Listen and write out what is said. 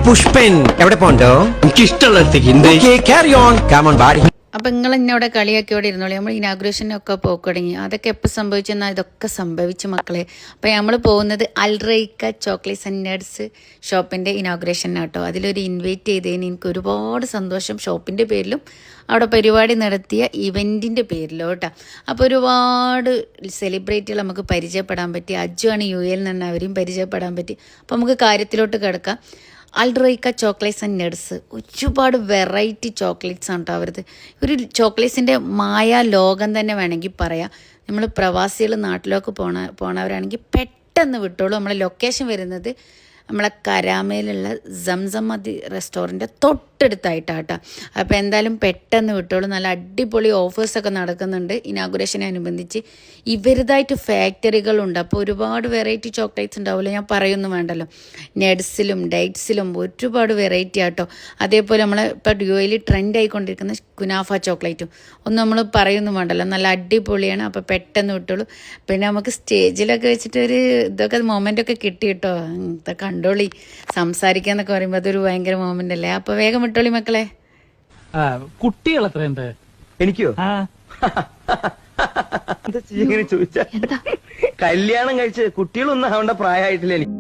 പുഷ്പൻ എവിടെ പോണ്ടോ? എനിക്ക് ഇഷ്ടമുള്ള ക്യാരി ഓൺ കം ഓൺ ബാഡി. അപ്പം നിങ്ങൾ എന്നോട് കളിയാക്കിയോടെ ഇരുന്നോളൂ. നമ്മൾ ഇനാഗുറേഷനൊക്കെ പോക്ക് തുടങ്ങി. അതൊക്കെ എപ്പോൾ സംഭവിച്ചെന്നാൽ ഇതൊക്കെ സംഭവിച്ചു മക്കളെ. അപ്പോൾ നമ്മൾ പോകുന്നത് അൽറൈക്ക ചോക്ലേറ്റ്സ് ആൻഡ് നട്ട്സ് ഷോപ്പിൻ്റെ ഇനാഗുറേഷനാട്ടോ. അതിലൊരു ഇൻവൈറ്റ് ചെയ്തതിന് എനിക്ക് ഒരുപാട് സന്തോഷം. ഷോപ്പിൻ്റെ പേരിലും അവിടെ പരിപാടി നടത്തിയ ഇവൻറ്റിൻ്റെ പേരിലോ കേട്ടോ. അപ്പോൾ ഒരുപാട് സെലിബ്രിറ്റികൾ നമുക്ക് പരിചയപ്പെടാൻ പറ്റി. അജുവാണ് UAE നിന്ന്, അവരെയും പരിചയപ്പെടാൻ പറ്റി. അപ്പോൾ നമുക്ക് കാര്യത്തിലോട്ട് കിടക്കാം. അൽറൈക്ക ചോക്ലേറ്റ്സ് ആൻഡ് നട്ട്സ് ഒരുപാട് വെറൈറ്റി ചോക്ലേറ്റ്സ് ആണ് കേട്ടോ അവരത്. ഒരു ചോക്ലേറ്റ്സിൻ്റെ മായാ ലോകം തന്നെ വേണമെങ്കിൽ പറയാം. നമ്മൾ പ്രവാസികൾ നാട്ടിലേക്ക് പോണവരാണെങ്കിൽ പെട്ടെന്ന് വിട്ടോളൂ. നമ്മളെ ലൊക്കേഷൻ വരുന്നത് നമ്മളെ കരാമയിലുള്ള സംസമതി റെസ്റ്റോറൻറ്റ് തൊട്ടടുത്തായിട്ടാട്ടോ. അപ്പോൾ എന്തായാലും പെട്ടെന്ന് വിട്ടോളൂ. നല്ല അടിപൊളി ഓഫേഴ്സൊക്കെ നടക്കുന്നുണ്ട് ഇനാഗുറേഷനെ അനുബന്ധിച്ച്. ഇവരുതായിട്ട് ഫാക്ടറികളുണ്ട്. അപ്പോൾ ഒരുപാട് വെറൈറ്റി ചോക്ലേറ്റ്സ് ഉണ്ടാവില്ല, ഞാൻ പറയൊന്നും വേണ്ടല്ലോ. നട്സിലും ഡേറ്റ്സിലും ഒരുപാട് വെറൈറ്റി ആട്ടോ. അതേപോലെ നമ്മൾ ഇപ്പോൾ UAE ട്രെൻഡ് ആയിക്കൊണ്ടിരിക്കുന്ന കുനാഫ ചോക്ലേറ്റും ഒന്നും നമ്മൾ പറയൊന്നും വേണ്ടല്ലോ, നല്ല അടിപൊളിയാണ്. അപ്പോൾ പെട്ടെന്ന് വിട്ടോളൂ. പിന്നെ നമുക്ക് സ്റ്റേജിലൊക്കെ വെച്ചിട്ട് ഒരു ഇതൊക്കെ മൊമെൻ്റൊക്കെ കിട്ടി കേട്ടോ. ഇതൊക്കെ കണ്ടോളി. സംസാരിക്കാന്നൊക്കെ പറയുമ്പോൾ അതൊരു ഭയങ്കര മൊമെന്റ് അല്ലേ. അപ്പൊ വേഗം വിട്ടോളി മക്കളെ. കുട്ടികൾ എത്രയുണ്ട്? എനിക്കോ? എന്താ ചോദിച്ചാ കല്യാണം കഴിച്ച് കുട്ടികളൊന്നും ആവേണ്ട പ്രായമായിട്ടില്ല എനിക്ക്.